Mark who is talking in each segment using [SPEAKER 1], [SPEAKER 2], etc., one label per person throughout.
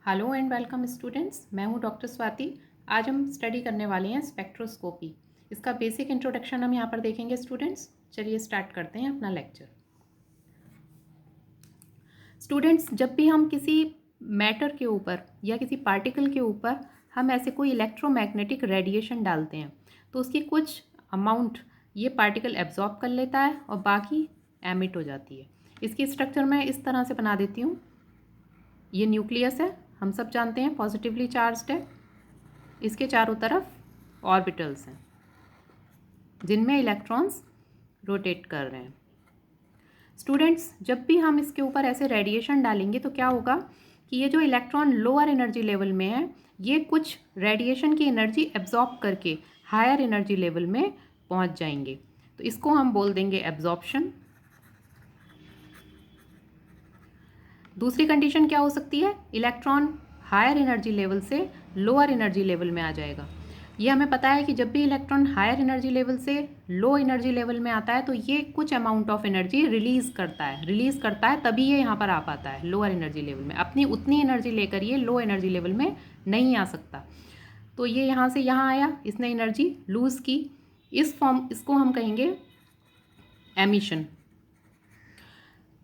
[SPEAKER 1] Hello and welcome students, मैं हूं doctor Swati. आज हम स्टडी करने वाले हैं स्पेक्ट्रोस्कोपी। इसका बेसिक इंट्रोडक्शन हम यहाँ पर देखेंगे स्टूडेंट्स। चलिए स्टार्ट करते हैं अपना लेक्चर। स्टूडेंट्स, जब भी हम किसी मैटर के ऊपर या किसी पार्टिकल के ऊपर हम ऐसे कोई इलेक्ट्रोमैग्नेटिक रेडिएशन डालते हैं तो उसकी कुछ अमाउंट ये पार्टिकल एब्जॉर्ब कर लेता है और बाकी एमिट हो जाती है। इसकी स्ट्रक्चर मैं इस तरह से बना देती हूँ। ये न्यूक्लियस है, हम सब जानते हैं पॉजिटिवली चार्ज्ड है। इसके चारों तरफ ऑर्बिटल्स हैं जिनमें इलेक्ट्रॉन्स रोटेट कर रहे हैं। स्टूडेंट्स, जब भी हम इसके ऊपर ऐसे रेडिएशन डालेंगे तो क्या होगा कि ये जो इलेक्ट्रॉन लोअर एनर्जी लेवल में है ये कुछ रेडिएशन की एनर्जी एब्जॉर्ब करके हायर एनर्जी लेवल में पहुंच जाएंगे। तो इसको हम बोल देंगे एब्जॉर्प्शन। दूसरी कंडीशन क्या हो सकती है, इलेक्ट्रॉन हायर एनर्जी लेवल से लोअर एनर्जी लेवल में आ जाएगा। ये हमें पता है कि जब भी इलेक्ट्रॉन हायर एनर्जी लेवल से लो एनर्जी लेवल में आता है तो ये कुछ अमाउंट ऑफ एनर्जी रिलीज़ करता है तभी ये यहाँ पर आ पाता है लोअर एनर्जी लेवल में। अपनी उतनी एनर्जी लेकर ये लो एनर्जी लेवल में नहीं आ सकता। तो ये यहाँ से यहाँ आया, इसने एनर्जी लूज़ की। इसको हम कहेंगे एमिशन।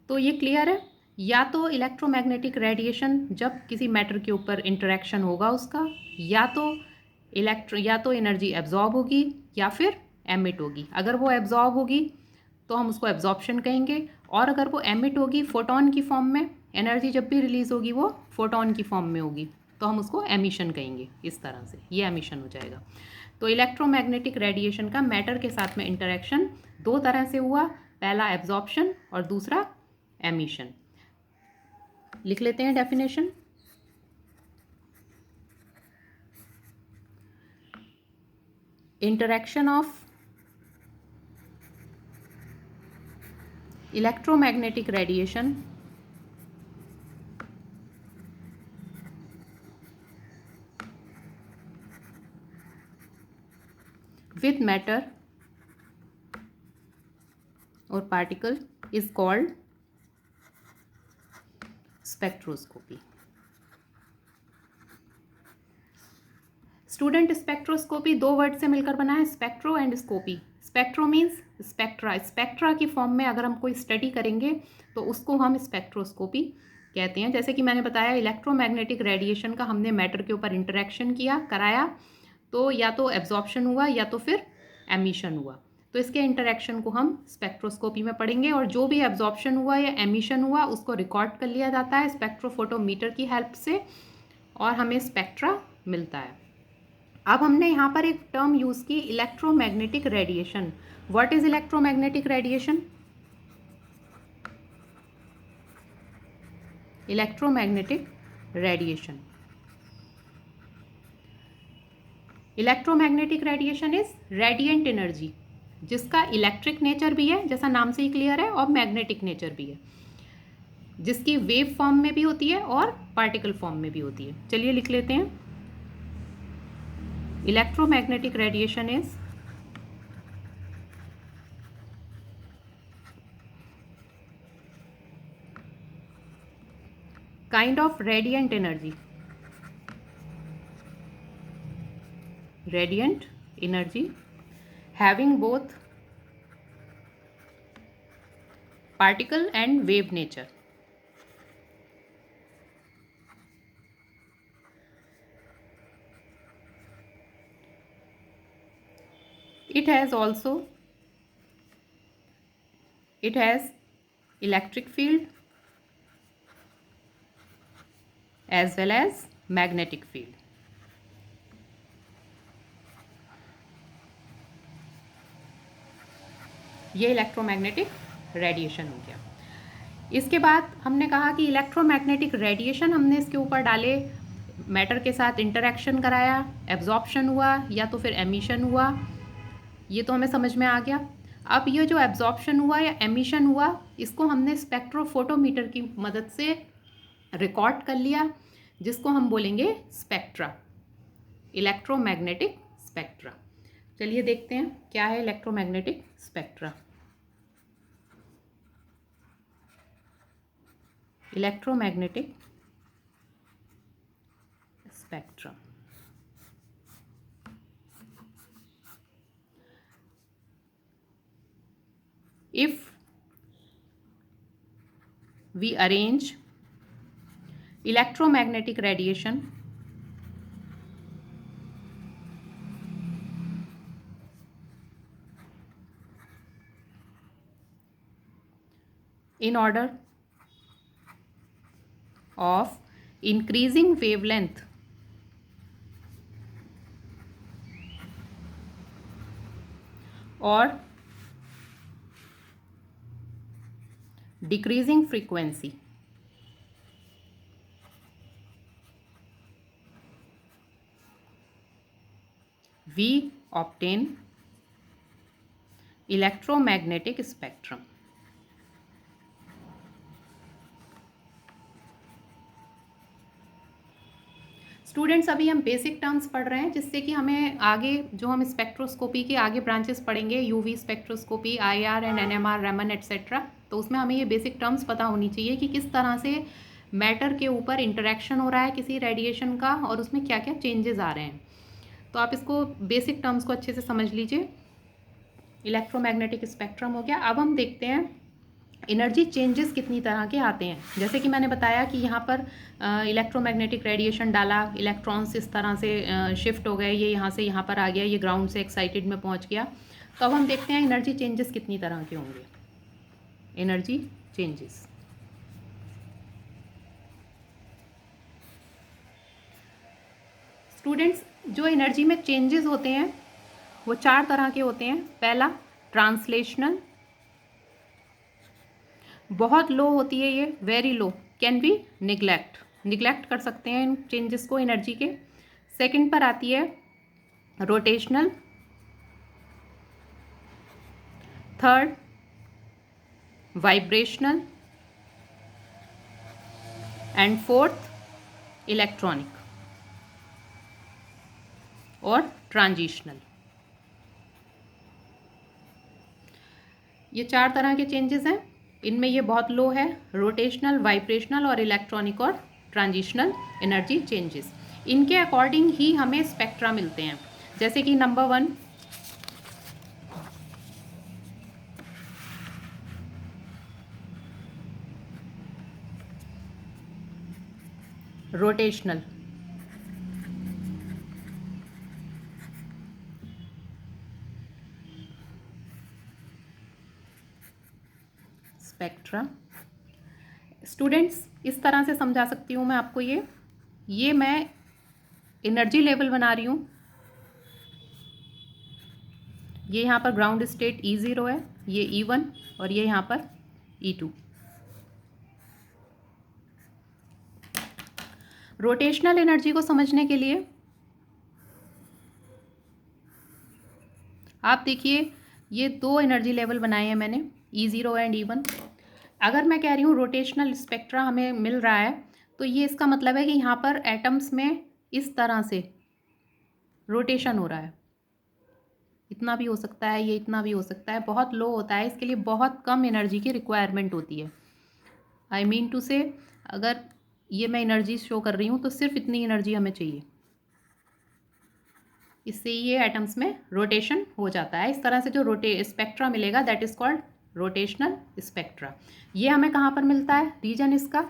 [SPEAKER 1] तो ये क्लियर है। या तो इलेक्ट्रोमैग्नेटिक रेडिएशन जब किसी मैटर के ऊपर इंटरेक्शन होगा उसका, या तो एनर्जी एब्जॉर्ब होगी या फिर एमिट होगी। अगर वो एब्जॉर्ब होगी तो हम उसको एब्जॉर्प्शन कहेंगे, और अगर वो एमिट होगी फोटोन की फॉर्म में, एनर्जी जब भी रिलीज़ होगी वो फोटोन की फॉर्म में होगी, तो हम उसको एमिशन कहेंगे। इस तरह से ये एमिशन हो जाएगा। तो इलेक्ट्रोमैग्नेटिक रेडिएशन का मैटर के साथ में इंटरेक्शन दो तरह से हुआ, पहला एब्जॉर्प्शन और दूसरा एमिशन। लिख लेते हैं definition. Interaction of electromagnetic radiation with matter or particle is called spectroscopy. Student, spectroscopy दो वर्ड से मिलकर बना है, spectro and scopy. Spectro means spectra. Spectra की फॉर्म में अगर हम कोई स्टडी करेंगे तो उसको हम स्पेक्ट्रोस्कोपी कहते हैं। जैसे कि मैंने बताया, इलेक्ट्रोमैग्नेटिक रेडिएशन का हमने मैटर के ऊपर इंटरेक्शन कराया तो या तो एब्जॉर्प्शन हुआ या तो फिर एमिशन हुआ। तो इसके इंटरेक्शन को हम स्पेक्ट्रोस्कोपी में पढ़ेंगे, और जो भी एब्जॉर्प्शन हुआ या एमिशन हुआ उसको रिकॉर्ड कर लिया जाता है स्पेक्ट्रोफोटोमीटर की हेल्प से, और हमें स्पेक्ट्रा मिलता है। अब हमने यहाँ पर एक टर्म यूज़ की, electromagnetic radiation. What is electromagnetic radiation? Electromagnetic radiation electromagnetic radiation is radiant energy जिसका इलेक्ट्रिक नेचर भी है, जैसा नाम से ही क्लियर है, और मैग्नेटिक नेचर भी है, जिसकी वेव फॉर्म में भी होती है और पार्टिकल फॉर्म में भी होती है। चलिए लिख लेते हैं। Electromagnetic radiation is kind of radiant energy having both particle and wave nature. It has electric field as well as magnetic field. ये इलेक्ट्रोमैग्नेटिक रेडिएशन हो गया। इसके बाद हमने कहा कि इलेक्ट्रोमैग्नेटिक रेडिएशन हमने इसके ऊपर डाले, मैटर के साथ इंटरेक्शन कराया, एब्जॉर्प्शन हुआ या तो फिर एमिशन हुआ, ये तो हमें समझ में आ गया। अब ये जो एब्जॉर्प्शन हुआ या एमिशन हुआ इसको हमने स्पेक्ट्रोफोटोमीटर की मदद से रिकॉर्ड कर लिया, जिसको हम बोलेंगे स्पेक्ट्रा, इलेक्ट्रोमैग्नेटिक स्पेक्ट्रा। चलिए देखते हैं क्या है electromagnetic spectra. Electromagnetic spectrum. If we arrange electromagnetic radiation in order of increasing wavelength or decreasing frequency, we obtain electromagnetic spectrum. Students, अभी हम बेसिक टर्म्स पढ़ रहे हैं जिससे कि हमें आगे जो हम स्पेक्ट्रोस्कोपी के आगे ब्रांचेस पढ़ेंगे, UV spectroscopy, IR and NMR, Raman etcetera, तो उसमें हमें ये बेसिक टर्म्स पता होनी चाहिए कि किस तरह से मैटर के ऊपर इंटरेक्शन हो रहा है किसी रेडिएशन का और उसमें क्या क्या चेंजेस आ रहे हैं. तो आप इसको बेसिक टर्म्स को अच्छे से समझ लीजिए. इलेक्ट्रोमैग्नेटिक स्पेक्ट्रम हो गया. अब हम देखते हैं एनर्जी चेंजेस कितनी तरह के आते हैं. जैसे कि मैंने बताया कि यहाँ पर इलेक्ट्रोमैग्नेटिक रेडिएशन डाला, इलेक्ट्रॉन्स इस तरह से शिफ्ट हो गए, ये यहाँ से यहाँ पर आ गया, ये ग्राउंड से एक्साइटेड में पहुँच गया. तो अब हम देखते हैं एनर्जी चेंजेस कितनी तरह के होंगे. एनर्जी चेंजेस, स्टूडेंट्स, जो एनर्जी में चेंजेस होते हैं वो 4 तरह के होते हैं. पहला ट्रांसलेशनल, बहुत लो होती है ये, very low, can be neglect कर सकते हैं इन चेंजेस को एनर्जी के. सेकंड पर आती है rotational, third vibrational and fourth electronic और ट्रांजिशनल. ये 4 तरह के चेंजेस हैं. इनमें ये बहुत लो है, रोटेशनल, वाइब्रेशनल और इलेक्ट्रॉनिक और ट्रांजिशनल एनर्जी चेंजेस. इनके अकॉर्डिंग ही हमें स्पेक्ट्रा मिलते हैं. जैसे कि नंबर 1 रोटेशनल, स्पेक्ट्रा. स्टूडेंट्स, इस तरह से समझा सकती हूँ मैं आपको. ये मैं एनर्जी लेवल बना रही हूँ. ये यहाँ पर ग्राउंड स्टेट E0 है, ये E1 और ये यहाँ पर E2. रोटेशनल एनर्जी को समझने के लिए आप देखिए, ये 2 एनर्जी लेवल बनाए हैं मैंने, E0 एंड E1. अगर मैं कह रही हूँ रोटेशनल स्पेक्ट्रा हमें मिल रहा है, तो ये इसका मतलब है कि यहाँ पर एटम्स में इस तरह से रोटेशन हो रहा है. इतना भी हो सकता है, ये इतना भी हो सकता है. बहुत लो होता है, इसके लिए बहुत कम एनर्जी की रिक्वायरमेंट होती है. आई मीन टू से, अगर ये मैं एनर्जी शो कर रही हूँ तो सिर्फ इतनी एनर्जी हमें चाहिए, इससे ये एटम्स में रोटेशन हो जाता है. इस तरह से जो स्पेक्ट्रा मिलेगा that is called rotational spectra. ये हमें कहाँ पर मिलता है रीजन इसका?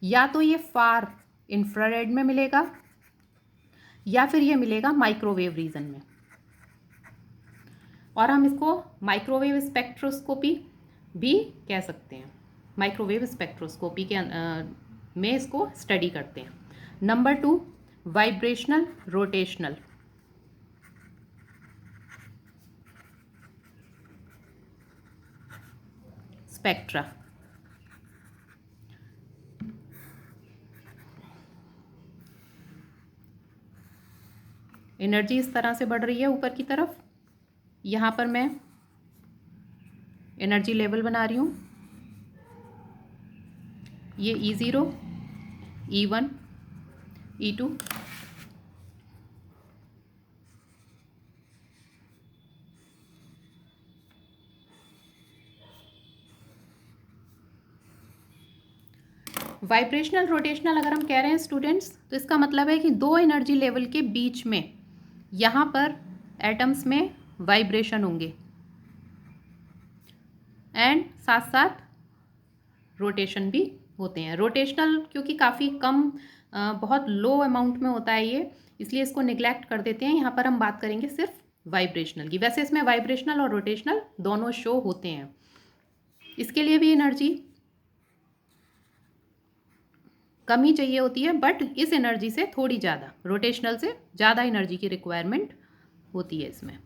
[SPEAKER 1] या तो ये फार इंफ्रारेड में मिलेगा या फिर ये मिलेगा माइक्रोवेव रीजन में. और हम इसको माइक्रोवेव स्पेक्ट्रोस्कोपी भी कह सकते हैं. माइक्रोवेव स्पेक्ट्रोस्कोपी के में इसको स्टडी करते हैं. Number 2 vibrational rotational. Spectra. Energy इस तरह से बढ़ रही है ऊपर की तरफ. यहाँ पर मैं एनर्जी लेवल बना रही हूँ. ये E0, E1, E2. Vibrational rotational अगर हम कह रहे हैं स्टूडेंट्स, तो इसका मतलब है कि दो एनर्जी लेवल के बीच में यहाँ पर एटम्स में वाइब्रेशन होंगे एंड साथ साथ रोटेशन भी होते हैं। रोटेशनल क्योंकि काफ़ी कम बहुत लो अमाउंट में होता है ये, इसलिए इसको निगलेक्ट कर देते हैं। यहाँ पर हम बात करेंगे सिर्फ वाइब्रेशनल की। वैसे इसमें वाइब्रेशनल और रोटेशनल दोनों शो होते हैं। इसके लिए भी एनर्जी कम ही चाहिए होती है, बट इस एनर्जी से थोड़ी ज़्यादा, रोटेशनल से ज़्यादा एनर्जी की रिक्वायरमेंट होती है इसमें।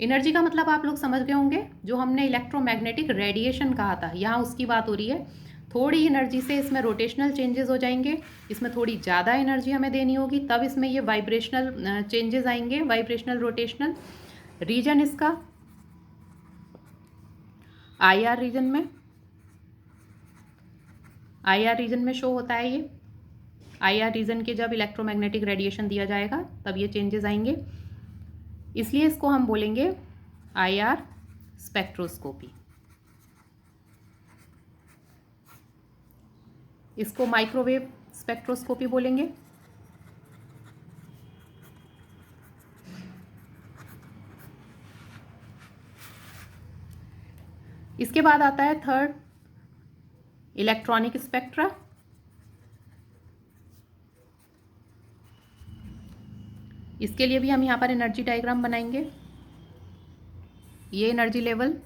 [SPEAKER 1] एनर्जी का मतलब आप लोग समझ गए होंगे, जो हमने इलेक्ट्रोमैग्नेटिक रेडिएशन कहा था, यहाँ उसकी बात हो रही है। थोड़ी एनर्जी से इसमें रोटेशनल चेंजेस हो जाएंगे, इसमें थोड़ी ज़्यादा एनर्जी हमें देनी होगी, तब इसमें ये वाइब्रेशनल चेंजेस आएंगे, वाइब्रेशनल रोटेशनल। रीजन इसका IR रीजन में, IR रीजन में शो होता है ये। IR रीजन के जब इलेक्ट्रोमैग्नेटिक रेडिएशन दिया जाएगा तब ये चेंजेस आएंगे, इसलिए इसको हम बोलेंगे IR स्पेक्ट्रोस्कोपी। इसको माइक्रोवेव स्पेक्ट्रोस्कोपी बोलेंगे। इसके बाद आता है थर्ड, इलेक्ट्रॉनिक स्पेक्ट्रा। इसके लिए भी हम यहाँ पर एनर्जी डायग्राम बनाएंगे। ये energy level,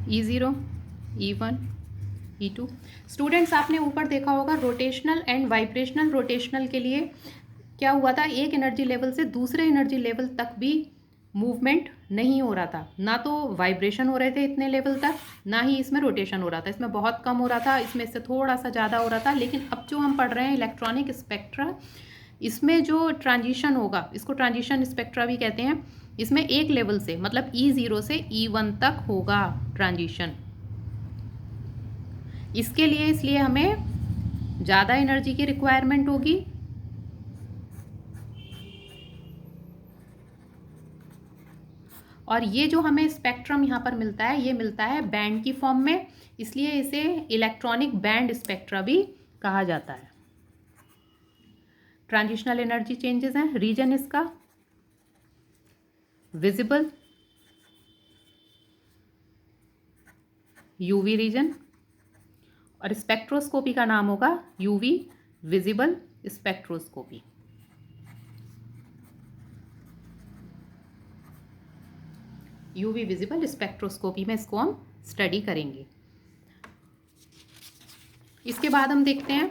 [SPEAKER 1] E0, E1, E2। Students आपने ऊपर देखा होगा रोटेशनल एंड वाइब्रेशनल रोटेशनल के लिए क्या हुआ था, एक एनर्जी लेवल से दूसरे एनर्जी लेवल तक भी मूवमेंट नहीं हो रहा था। ना तो वाइब्रेशन हो रहे थे इतने लेवल तक, ना ही इसमें रोटेशन हो रहा था। इसमें बहुत कम हो रहा था, इसमें इससे थोड़ा सा ज़्यादा हो रहा था। लेकिन अब जो हम पढ़ रहे हैं इलेक्ट्रॉनिक स्पेक्ट्रा, इसमें जो ट्रांजिशन होगा, इसको ट्रांजिशन स्पेक्ट्रा भी कहते हैं। इसमें एक लेवल से मतलब E0 से E1 तक होगा ट्रांजिशन। इसके लिए इसलिए हमें ज़्यादा एनर्जी की रिक्वायरमेंट होगी। और ये जो हमें स्पेक्ट्रम यहाँ पर मिलता है, ये मिलता है बैंड की फॉर्म में, इसलिए इसे इलेक्ट्रॉनिक बैंड स्पेक्ट्रा भी कहा जाता है। ट्रांजिशनल एनर्जी चेंजेस हैं। रीजन इसका विजिबल, यूवी रीजन, और स्पेक्ट्रोस्कोपी का नाम होगा UV visible spectroscopy. UV visible spectroscopy में इसको हम स्टडी करेंगे। इसके बाद हम देखते हैं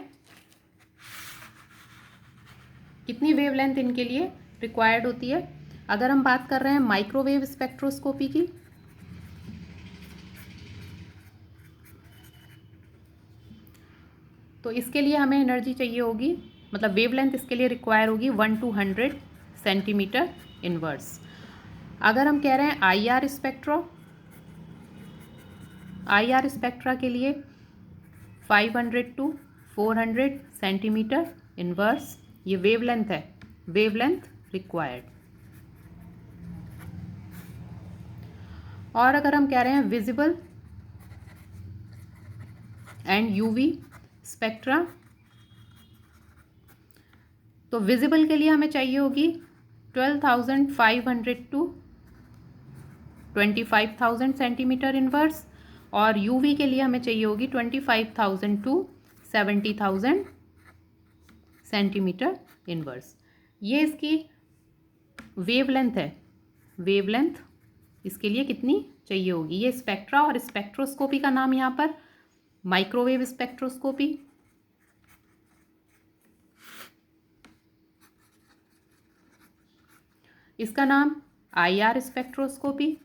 [SPEAKER 1] कितनी वेवलेंथ इनके लिए रिक्वायर्ड होती है। अगर हम बात कर रहे हैं माइक्रोवेव स्पेक्ट्रोस्कोपी की, तो इसके लिए हमें एनर्जी चाहिए होगी, मतलब वेवलेंथ इसके लिए रिक्वायर होगी 1 to 100 सेंटीमीटर इनवर्स। अगर हम कह रहे हैं IR स्पेक्ट्रा, IR स्पेक्ट्रा के लिए 500 to 400 सेंटीमीटर इनवर्स, ये वेवलेंथ है, वेवलेंथ रिक्वायर्ड। और अगर हम कह रहे हैं विजिबल एंड यूवी स्पेक्ट्रा, तो विजिबल के लिए हमें चाहिए होगी 12,500 to 25,000 सेंटीमीटर इनवर्स, और यूवी के लिए हमें चाहिए होगी 25,000 to 70,000 सेंटीमीटर इनवर्स। ये इसकी वेवलेंथ है। वेवलेंथ इसके लिए कितनी चाहिए होगी, ये स्पेक्ट्रा। और स्पेक्ट्रोस्कोपी का नाम यहाँ पर माइक्रोवेव स्पेक्ट्रोस्कोपी। इसका नाम IR स्पेक्ट्रोस्कोपी,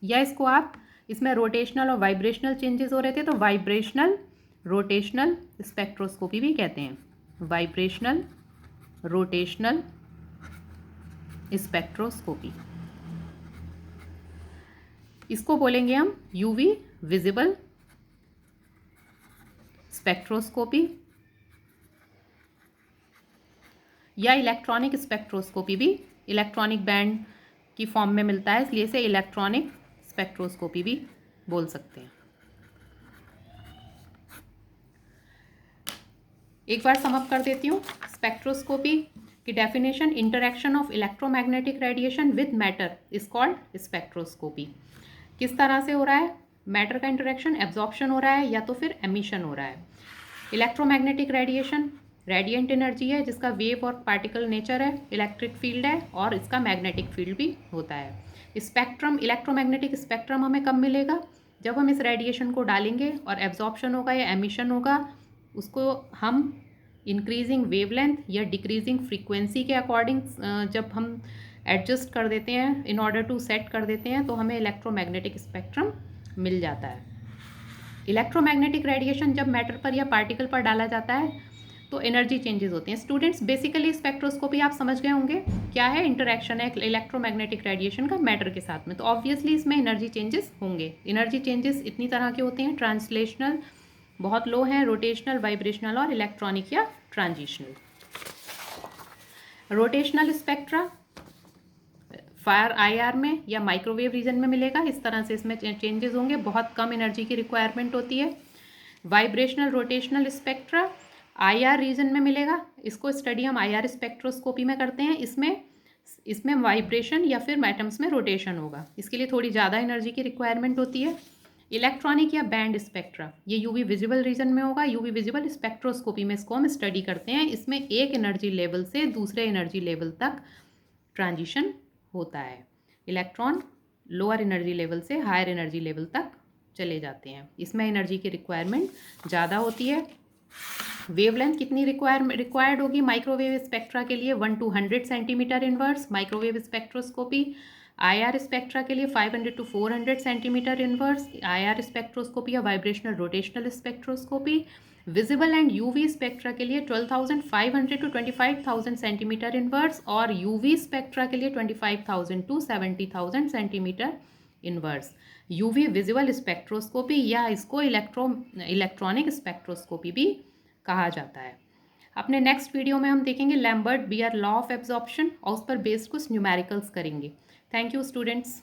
[SPEAKER 1] या इसको आप, इसमें रोटेशनल और वाइब्रेशनल चेंजेस हो रहे थे तो वाइब्रेशनल रोटेशनल स्पेक्ट्रोस्कोपी भी कहते हैं। Vibrational rotational spectroscopy. इसको बोलेंगे हम यूवी विजिबल स्पेक्ट्रोस्कोपी या इलेक्ट्रॉनिक स्पेक्ट्रोस्कोपी भी इलेक्ट्रॉनिक बैंड की फॉर्म में मिलता है, इसलिए इसे इलेक्ट्रॉनिक स्पेक्ट्रोस्कोपी भी बोल सकते हैं। एक बार समअप कर देती हूँ। स्पेक्ट्रोस्कोपी की definition, interaction of electromagnetic radiation with matter is called spectroscopy. किस तरह से हो रहा है? मैटर का इंटरेक्शन, एब्जॉर्प्शन हो रहा है या तो फिर एमिशन हो रहा है। इलेक्ट्रोमैग्नेटिक रेडिएशन रेडिएंट एनर्जी है जिसका वेव और पार्टिकल नेचर है, इलेक्ट्रिक फील्ड है और इसका मैग्नेटिक फील्ड भी होता है। स्पेक्ट्रम, इलेक्ट्रोमैग्नेटिक स्पेक्ट्रम हमें कब मिलेगा? जब हम इस रेडिएशन को डालेंगे और एब्जॉर्प्शन होगा या एमिशन होगा, उसको हम इंक्रीजिंग वेवलेंथ या डिक्रीजिंग फ्रीक्वेंसी के अकॉर्डिंग जब हम एडजस्ट कर देते हैं, इन ऑर्डर टू सेट कर देते हैं, तो हमें इलेक्ट्रोमैग्नेटिक स्पेक्ट्रम मिल जाता है। इलेक्ट्रोमैग्नेटिक रेडिएशन जब मैटर पर या पार्टिकल पर डाला जाता है तो एनर्जी चेंजेस होती हैं। स्टूडेंट्स, बेसिकली स्पेक्ट्रोस्कोपी आप समझ गए होंगे क्या है? इंटरेक्शन है इलेक्ट्रोमैग्नेटिक रेडिएशन का मैटर के साथ में, तो ऑब्वियसली इसमें एनर्जी चेंजेस होंगे। एनर्जी चेंजेस इतनी तरह के होते हैं, ट्रांसलेशनल बहुत लो हैं, रोटेशनल, वाइब्रेशनल और इलेक्ट्रॉनिक या transitional. Rotational spectra fire IR में या माइक्रोवेव रीजन में मिलेगा, इस तरह से इसमें चेंजेस होंगे, बहुत कम एनर्जी की रिक्वायरमेंट होती है। Vibrational rotational spectra IR region में मिलेगा, इसको स्टडी हम आईआर स्पेक्ट्रोस्कोपी में करते हैं। इसमें वाइब्रेशन या फिर एटम्स में रोटेशन होगा, इसके लिए थोड़ी ज़्यादा एनर्जी की रिक्वायरमेंट होती है। इलेक्ट्रॉनिक या बैंड स्पेक्ट्रा ये यूवी विजिबल रीजन में होगा, यूवी विजिबल स्पेक्ट्रोस्कोपी में इसको हम स्टडी करते हैं। इसमें एक एनर्जी लेवल से दूसरे एनर्जी लेवल तक ट्रांजिशन होता है। इलेक्ट्रॉन लोअर एनर्जी लेवल से हायर एनर्जी लेवल तक चले जाते हैं, इसमें एनर्जी की रिक्वायरमेंट ज़्यादा होती है। वेवलेंथ कितनी रिक्वायर्ड होगी माइक्रोवेव स्पेक्ट्रा के लिए? 1 to 100 centimetre inverse. Microwave spectroscopy IR spectra के लिए 500 to 400 centimetre inverse. IR spectroscopy या vibrational rotational spectroscopy visible and UV spectra के लिए 12,500 to 25,000 सेंटीमीटर इनवर्स और यूवी स्पेक्ट्रा के लिए 25,000 to 70,000 centimetre inverse. UV visible spectroscopy या इसको इलेक्ट्रॉनिक स्पेक्ट्रोस्कोपी भी कहा जाता है। अपने नेक्स्ट वीडियो में हम देखेंगे Lambert Beer law of absorption और उस पर बेस्ड कुछ न्यूमेरिकल्स करेंगे। Thank you students.